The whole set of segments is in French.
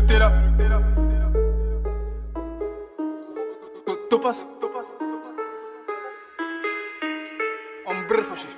Nutella. Topas. Ambre fâché.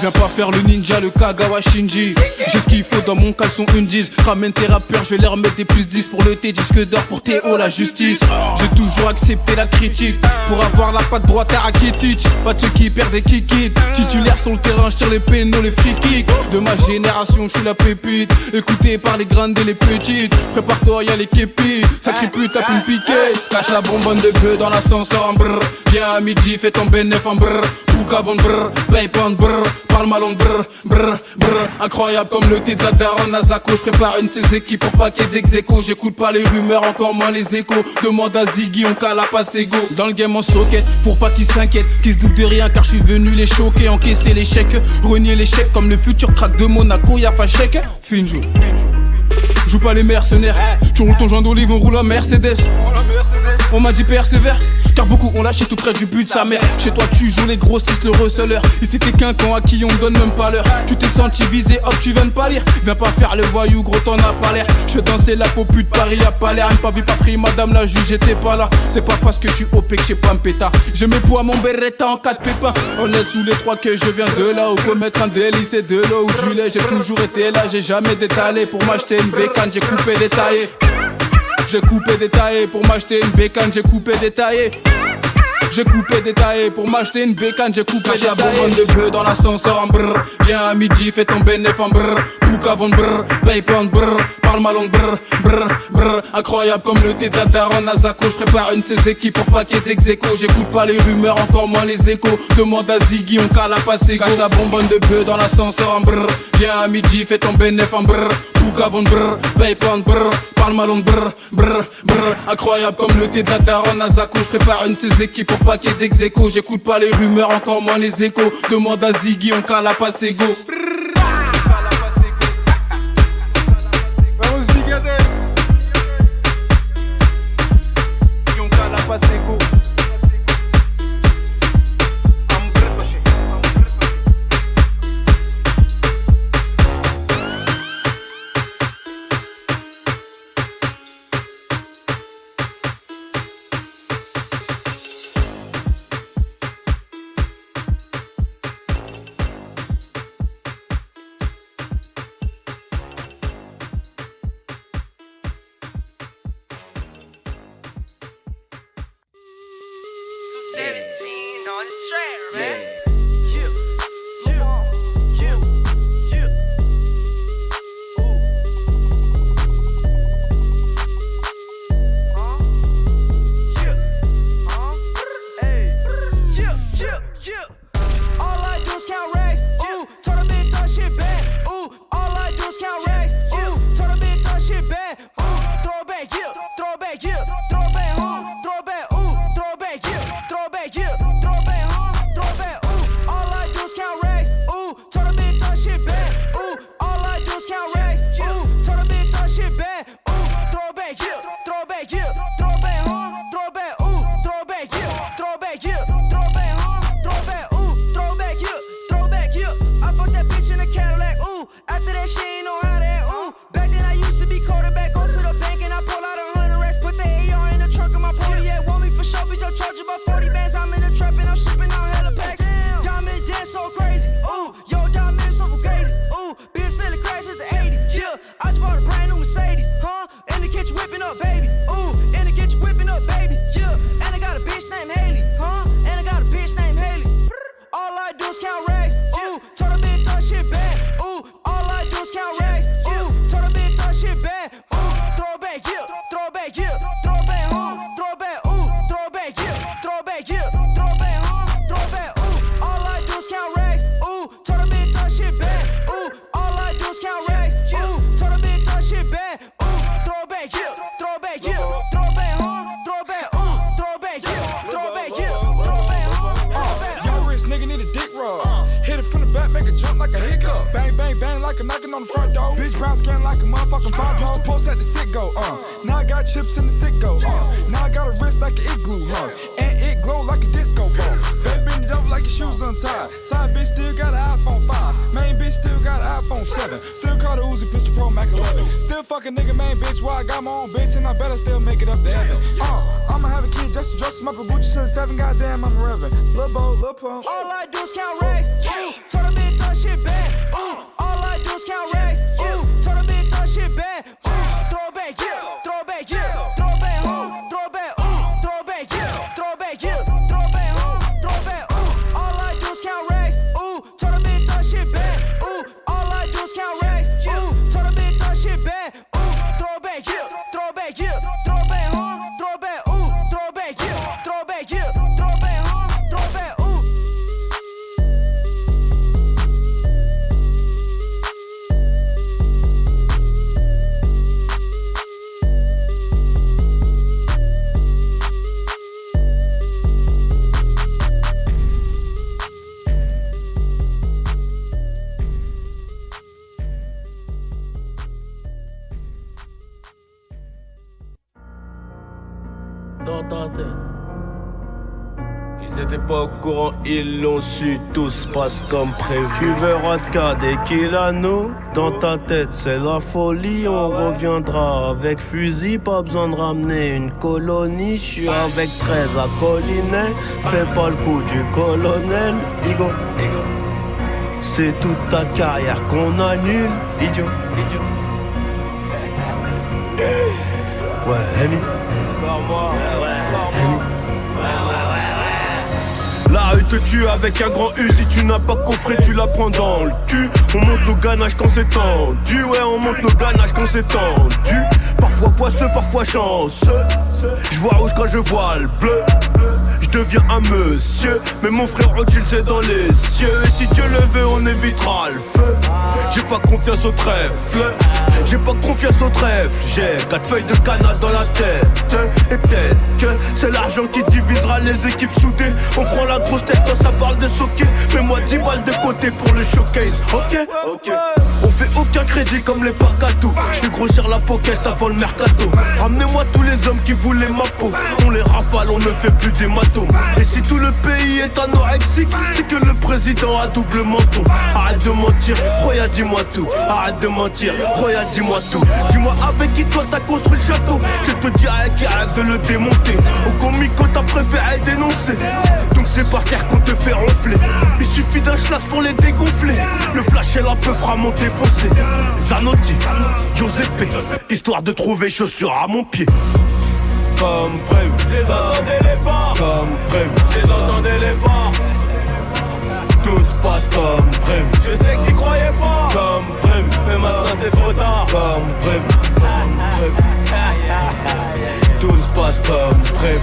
Viens pas faire le ninja, le Kagawa Shinji. J'ai ce qu'il faut dans mon caleçon une 10. Ramène tes rappeurs, je vais leur mettre des plus 10 pour le T, disque d'or pour Théo la justice. J'ai toujours accepté la critique pour avoir la patte droite à Rakitic. Pas de ceux qui perdent des kikis. Titulaire sur le terrain, je tire les pénaux, les free kicks. De ma génération, je suis la pépite. Écouté par les grandes et les petites. Prépare-toi, y'a les képis. Sacré pute, tape une piquée. Cache la bonbonne de bœuf dans l'ascenseur en brr. Viens à midi, fais ton bénéf en brr. Poukavon brr, paye pas en brr. Parle mal en brr, brr, brr. Incroyable comme le thé de la daronne Azako. Je prépare une de ses équipes pour pas qu'il y ait d'ex-écho. J'écoute pas les rumeurs, encore moins les échos. Demande à Ziggy, on cala pas ses go. Dans le game en socket, pour pas qu'ils s'inquiètent, qu'ils se doutent de rien car je suis venu les choquer. Encaisser l'échec, renier l'échec comme le futur crack de Monaco. Y'a Fachek, Finjou. Joue pas les mercenaires, tu roules ton joint d'olive, on roule en Mercedes. On m'a dit persévère, car beaucoup ont lâché tout près du but de sa mère. Chez toi tu joues les grossistes, le receleur. Ici t'es qu'un con à qui on donne même pas l'heure. Tu t'es senti visé, hop tu viens de pas lire. Viens pas faire le voyou, gros t'en as pas l'air. Je fais danser la peau pute, Paris y'a pas l'air. Même pas vu, pas pris, madame la juge, j'étais pas là. C'est pas parce que je suis OP que j'sais pas me péta. Je mets poids mon Beretta en 4 pépins. On est sous les 3 que je viens de là. Où peut mettre un délice et de l'eau ou du lait. J'ai toujours été là, j'ai jamais détalé. Pour m'acheter une bécane, j'ai coupé détaillé. J'ai coupé détaillé pour m'acheter une bécane, j'ai coupé détaillé. J'ai coupé détaillé pour m'acheter une bécane, j'ai coupé détaillé. La bonbonne de bœuf dans l'ascenseur en brr. Viens à midi, fais ton bénéf en brr. Poukavon brr, paye pas en brr. Parle mal en brr, brr, brr. Incroyable comme le thé de la daronne Azako. Je prépare une de ses équipes pour pas qu'il y ait d'ex-écho. J'écoute pas les rumeurs, encore moins les échos. Demande à Ziggy, on cala pas ses go. Cache la bonbonne de bœuf dans l'ascenseur en brr. Viens à midi, fais ton bénéf en brr. Poukavon brr, paye pas en brr. Parle mal en brr, brr, brr. Incroyable comme le thé de la daronne Azako. Je prépare une de ses équipes pour pas qu'il y ait d'ex-écho. J'écoute pas les rumeurs, encore moins les échos. Demande à Ziggy, on cala pas ses go. Vamos Ziggy, on cala pas ses go. Side bitch still got an iPhone 5. Main bitch still got an iPhone 7. Still call Powder Uzi, pistol pro, Mac 11. Still fucking nigga, main bitch. Why I got my own bitch and I better still make it up to heaven. I'ma have a kid just to dress him up a Gucci to the 7. Goddamn, I'm a reverend. Lil' Bo, Lil' Pump. All I do is count racks. Ooh, told a bitch that shit back. Ooh, all I do is count racks. Ooh, told a bitch that shit back. Ooh, throw it back, yeah. Throw it back, yeah. Throw it back home. Throw it back, throw it back, yeah. Throw it back, yeah. Throw it back home. Throw it back, all I do is count racks. Ooh, told a bitch that shit back. Ooh, all I do is count racks. Ooh, told a bitch that shit back. Ooh, throw it back, yeah. Throw it back, yeah. Throw it back home. Throw it back, throw it back, yeah. Throw it back, yeah. Throw it back home. Throw it back, dans ta tête. Ils étaient pas au courant, ils l'ont su, tout se passe comme prévu. Tu verras de cas dès qu'il a nous, dans ta tête c'est la folie. On reviendra avec fusil, pas besoin de ramener une colonie. J'suis avec 13 à Collinet, fais pas le coup du colonel. Igo, c'est toute ta carrière qu'on annule, idiot. Ouais, Henny. La rue te tue avec un grand U. Si tu n'as pas coffré, tu la prends dans le cul. On monte nos ganaches quand c'est tendu. Ouais, on monte nos ganaches quand c'est tendu. Parfois poisseux, parfois chanceux. Je vois rouge quand je vois le bleu. Je deviens un monsieur. Mais mon frère Odile c'est dans les cieux. Et si Dieu le veut, on évitera le feu. J'ai pas confiance au trèfle. J'ai pas confiance au trèfle. J'ai 4 feuilles de canard dans la tête. Et peut-être que c'est l'argent qui divisera les équipes soudées. On prend la grosse tête quand ça parle de socket. Fais-moi 10 balles de côté pour le showcase. Ok. On fait aucun crédit comme les Pacato. J'fais grossir la pocket avant le mercato. Ramenez-moi tous les hommes qui voulaient ma peau. On les rafale, on ne fait plus d'hématomes. Et si tout le pays est anorexique, c'est que le président a double menton. Arrête de mentir, Roya dis-moi tout. Arrête de mentir, Roya dis-moi tout. Dis-moi avec qui toi t'as construit le château. Je te dirai qui arrête de le démonter. Au comico t'as préféré dénoncer. Donc c'est par terre qu'on te fait ronfler. Il suffit d'un schlass pour les dégonfler. Le flash et la peu fera monter foncé. Zanotti, Giuseppe, histoire de trouver chaussures à mon pied. Comme prévu, les entendez les pas. Comme prévu, les entendez les pas. Tout se passe comme prévu. Je sais que j'y croyais pas. Comme prévu, mais maintenant c'est trop tard. Comme prévu, tout se passe comme prévu.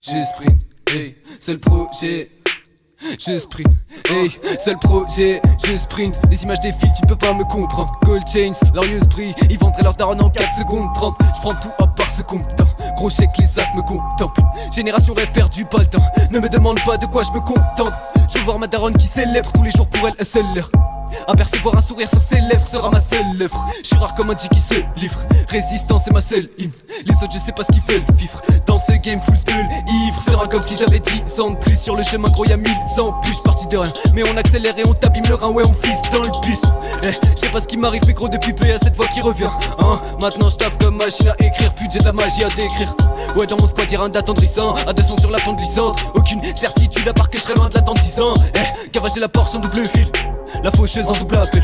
Je sprint, hey, c'est le projet. Je sprint, hey, c'est le projet. Je sprint, les images défilent, tu peux pas me comprendre. Gold chains, l'orieuse prix, ils vendraient leur daronne en 4 secondes 30. Je prends tout à part ce comptant. Gros chèque, les as me contemplent. Génération rêve perdu, pas le temps. Ne me demande pas de quoi je me contente. Je veux voir ma daronne qui célèbre tous les jours pour elle, un seul l'heure. Apercevoir un sourire sur ses lèvres sera ma seule œuvre. Je suis rare comme un G qui se livre. Résistance c'est ma seule hymne. Les autres je sais pas ce qu'ils veulent vivre. Dans ce game full skull, ivre sera comme si j'avais 10 ans de plus. Sur le chemin gros y'a 1000 ans plus. J'suis parti de rien, mais on accélère et on t'abîme le rein. Ouais on fisse dans le bus. Je sais pas ce qui m'arrive mais gros depuis peu y'a cette voix qui revient. Maintenant j'taffe comme machine à écrire. Plus j'ai de la magie à décrire. Ouais dans mon squad y'a rien d'attendrissant. À 200 sur la pente glissante. Aucune certitude à part que je serai loin de là dans 10 ans. Cavager la Porsche en double fil. La faucheuse en double appel.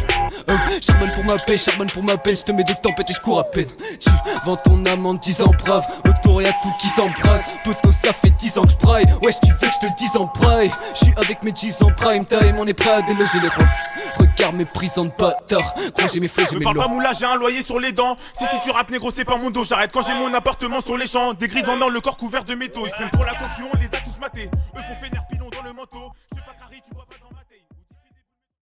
Charbonne pour ma paix, charbonne pour ma peine. Je te mets des tempêtes et je cours à peine. Tu vends ton âme en 10 ans brave. Autour y'a tout qui s'embrasse. Poteau ça fait 10 ans que je braille. Wesh tu veux que je te le dise en braille. Je suis avec mes 10 en prime time. On est prêt à déloger les rois. Regarde mes prisons de bâtard. Gros j'ai mes flèches, j'ai mes lois. Me parle pas moula, j'ai un loyer sur les dents. Si tu rappes négro c'est pas mon dos. J'arrête quand j'ai mon appartement sur les champs. Des grisants dans le corps couvert de métaux. Ils se prennent pour la concu, on les a tous matés. Eux font faire pilon dans le manteau. Je sais pas carré, tu